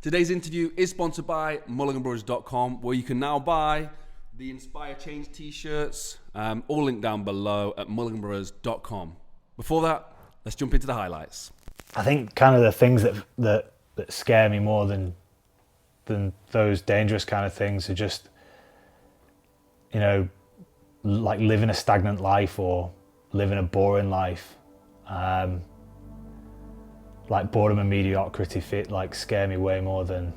Today's interview is sponsored by MulliganBrothers.com, where you can now buy the Inspire Change t-shirts, all linked down below at MulliganBrothers.com. Before that, let's jump into the highlights. I think kind of the things that scare me more than those dangerous kind of things are just, you know, like living a stagnant life or living a boring life. Like boredom and mediocrity scare me way more than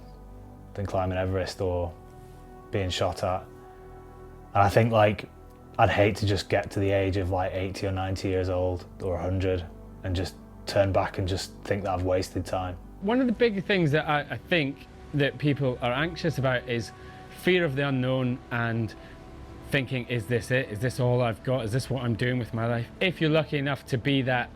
climbing Everest or being shot at. And I think like I'd hate to just get to the age of like 80 or 90 years old or 100 and just turn back and just think that I've wasted time. One of the big things that I think that people are anxious about is fear of the unknown and thinking, is this it? Is this all I've got? Is this what I'm doing with my life? If you're lucky enough to be that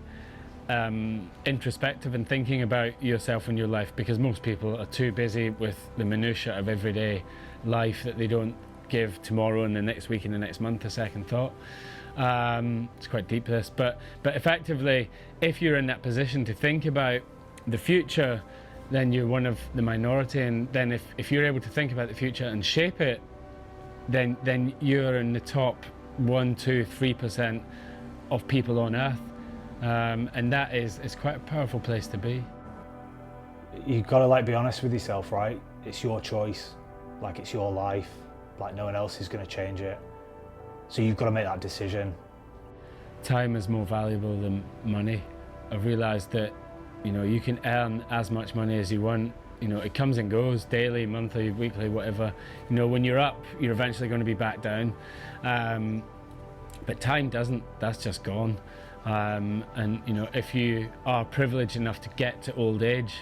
introspective and thinking about yourself and your life, because most people are too busy with the minutiae of everyday life that they don't give tomorrow and the next week and the next month a second thought. It's quite deep, this, but effectively, if you're in that position to think about the future, then you're one of the minority, and then if you're able to think about the future and shape it, then you're in the top 1, 2, 3% of people on Earth. And that is quite a powerful place to be. You've got to like be honest with yourself, right? It's your choice, like it's your life, like no one else is going to change it. So you've got to make that decision. Time is more valuable than money. I've realised that, you know, you can earn as much money as you want. You know, it comes and goes, daily, monthly, weekly, whatever. You know, when you're up, you're eventually going to be back down. But time doesn't, that's just gone. And you know, if you are privileged enough to get to old age,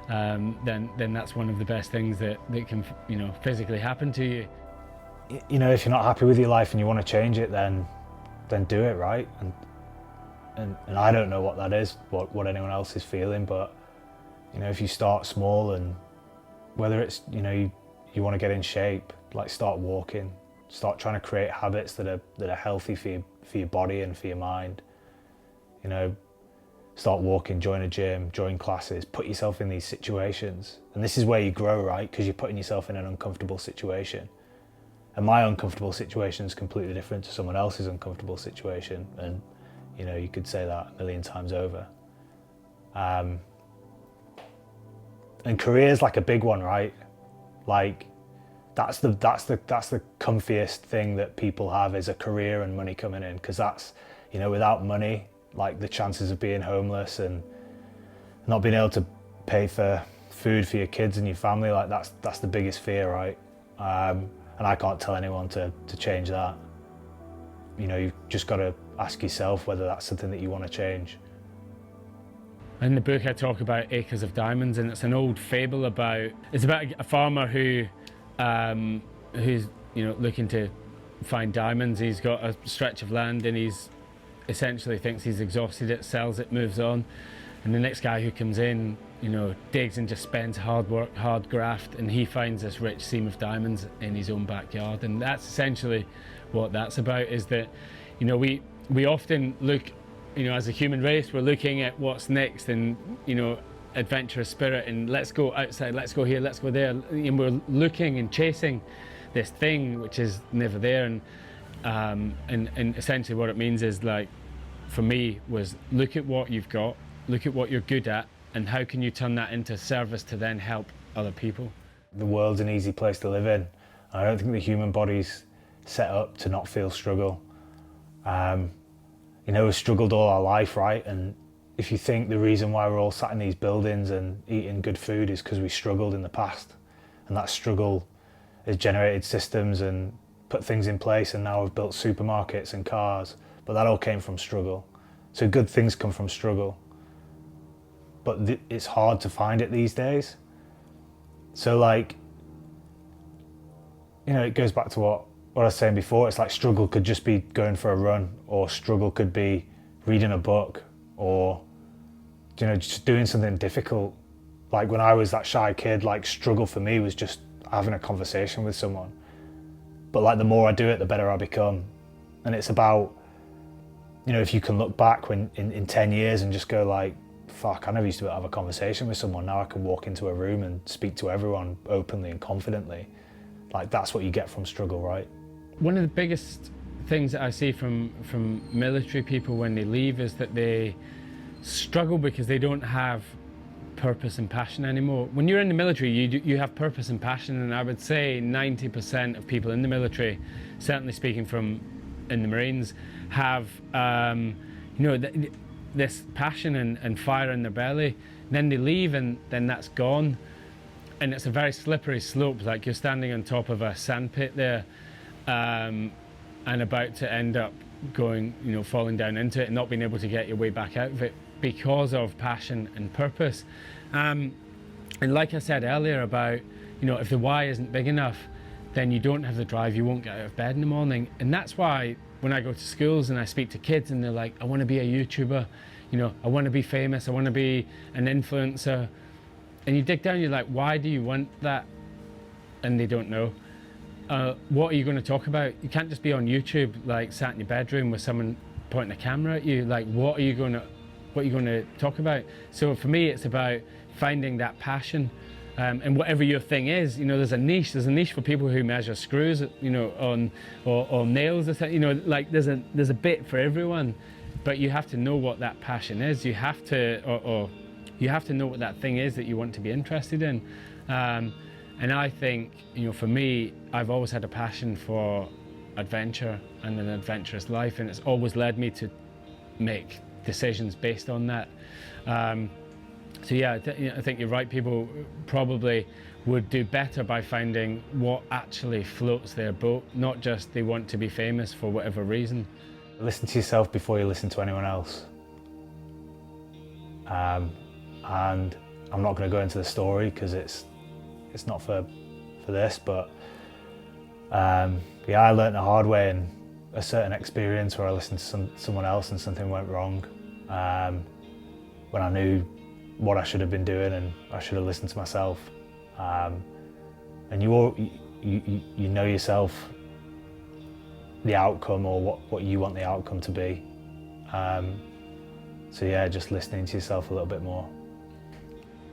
then that's one of the best things that can, you know, physically happen to you. You know, if you're not happy with your life and you want to change it, then do it, right? And I don't know what that is, what anyone else is feeling, but you know, if you start small, and whether it's, you know, you want to get in shape, like start walking, start trying to create habits that are healthy for your body and for your mind. You know, start walking, join a gym, join classes, put yourself in these situations. And this is where you grow, right? Because you're putting yourself in an uncomfortable situation. And my uncomfortable situation is completely different to someone else's uncomfortable situation. And, you know, you could say that a million times over. And career's like a big one, right? Like that's the comfiest thing that people have, is a career and money coming in. Because that's, you know, without money, like the chances of being homeless and not being able to pay for food for your kids and your family, like that's the biggest fear, right? And I can't tell anyone to change that. You know, you've just got to ask yourself whether that's something that you want to change. In the book I talk about acres of diamonds, and it's an old fable about a farmer who's, you know, looking to find diamonds. He's got a stretch of land and he's essentially thinks he's exhausted it, sells it, moves on, and the next guy who comes in, you know, digs and just spends hard work, hard graft, and he finds this rich seam of diamonds in his own backyard. And that's essentially what that's about, is that, you know, we often look, you know, as a human race, we're looking at what's next, and, you know, adventurous spirit, and let's go outside, let's go here, let's go there, and we're looking and chasing this thing which is never there. And essentially what it means is, like, for me, was look at what you've got, look at what you're good at, and how can you turn that into service to then help other people. The world's an easy place to live in. I don't think the human body's set up to not feel struggle. You know, we've struggled all our life, right? And if you think the reason why we're all sat in these buildings and eating good food is because we struggled in the past, and that struggle has generated systems and put things in place, and now we've built supermarkets and cars, but that all came from struggle. So good things come from struggle, but it's hard to find it these days. So, like, you know, it goes back to what I was saying before. It's like struggle could just be going for a run, or struggle could be reading a book, or, you know, just doing something difficult. Like when I was that shy kid, like struggle for me was just having a conversation with someone. But like the more I do it, the better I become. And it's about, you know, if you can look back when in 10 years and just go like, fuck, I never used to be able to have a conversation with someone. Now I can walk into a room and speak to everyone openly and confidently. Like, that's what you get from struggle, right? One of the biggest things that I see from military people when they leave is that they struggle because they don't have purpose and passion anymore. When you're in the military, you have purpose and passion, and I would say 90% of people in the military, certainly speaking from in the Marines, have this passion and fire in their belly. Then they leave and then that's gone, and it's a very slippery slope. Like, you're standing on top of a sandpit there, and about to end up going, falling down into it and not being able to get your way back out of it because of passion and purpose. And like I said earlier about, if the why isn't big enough, then you don't have the drive, you won't get out of bed in the morning. And that's why when I go to schools and I speak to kids and they're like, I want to be a YouTuber, I want to be famous, I want to be an influencer. And you dig down, you're like, why do you want that? And they don't know. What are you going to talk about? You can't just be on YouTube, like sat in your bedroom with someone pointing a camera at you. Like, what are you going to talk about? So for me, it's about finding that passion, and whatever your thing is. There's a niche for people who measure screws, on or nails, like there's a bit for everyone. But you have to know what that passion is. You have to, or you have to know what that thing is that you want to be interested in. And I think, for me, I've always had a passion for adventure and an adventurous life, and it's always led me to make decisions based on that. So yeah, I think you're right. People probably would do better by finding what actually floats their boat, not just they want to be famous for whatever reason. Listen to yourself before you listen to anyone else. And I'm not going to go into the story because it's not for this, but yeah, I learned the hard way in a certain experience where I listened to someone else and something went wrong, when I knew what I should have been doing and I should have listened to myself. And you know yourself, the outcome, or what you want the outcome to be. So yeah, just listening to yourself a little bit more.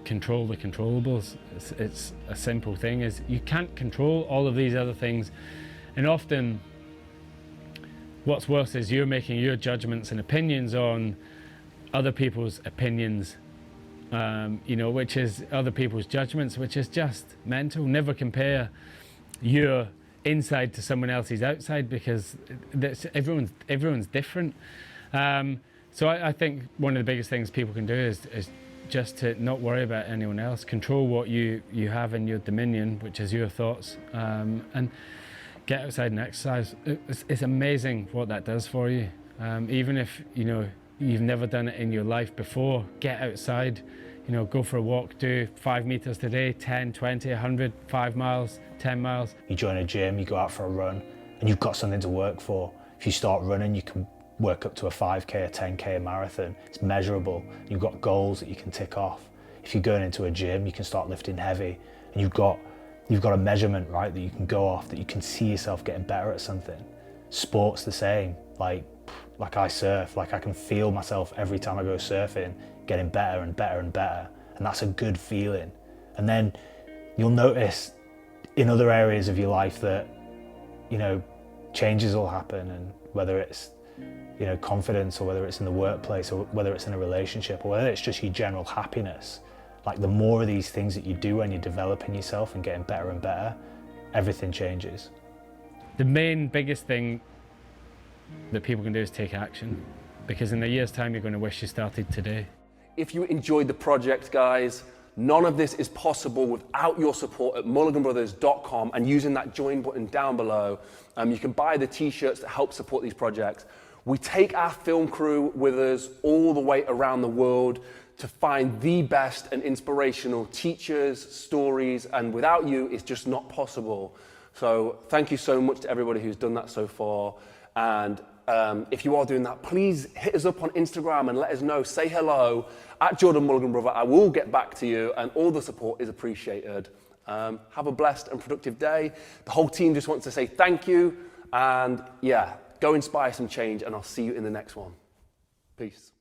Control the controllables. It's a simple thing. Is you can't control all of these other things, and often what's worse is you're making your judgments and opinions on other people's opinions, which is other people's judgments, which is just mental. Never compare your inside to someone else's outside, because everyone's different. So I think one of the biggest things people can do is just to not worry about anyone else. Control what you have in your dominion, which is your thoughts, and get outside and exercise. It's amazing what that does for you. Even if you've never done it in your life before, get outside. Go for a walk, do 5 meters today, 10, 20, 100, 5 miles, 10 miles. You join a gym, you go out for a run, and you've got something to work for. If you start running, you can work up to a 5K, a 10K, a marathon. It's measurable. You've got goals that you can tick off. If you're going into a gym, you can start lifting heavy, and you've got a measurement, right, that you can go off, that you can see yourself getting better at something. Sport's the same. Like I surf, like I can feel myself every time I go surfing getting better and better and better, and that's a good feeling. And then you'll notice in other areas of your life that changes will happen, and whether it's confidence, or whether it's in the workplace, or whether it's in a relationship, or whether it's just your general happiness. Like, the more of these things that you do when you're developing yourself and getting better and better, everything changes. The main biggest thing that people can do is take action, because in a year's time you're going to wish you started today. If you enjoyed the project, guys, none of this is possible without your support at mulliganbrothers.com, and using that join button down below, you can buy the t-shirts that help support these projects. We take our film crew with us all the way around the world to find the best and inspirational teachers, stories, and without you, it's just not possible. So thank you so much to everybody who's done that so far. And if you are doing that, please hit us up on Instagram and let us know. Say hello at Jordan Mulligan Brother. I will get back to you, and all the support is appreciated. Have a blessed and productive day. The whole team just wants to say thank you, and yeah, go inspire some change, and I'll see you in the next one. Peace.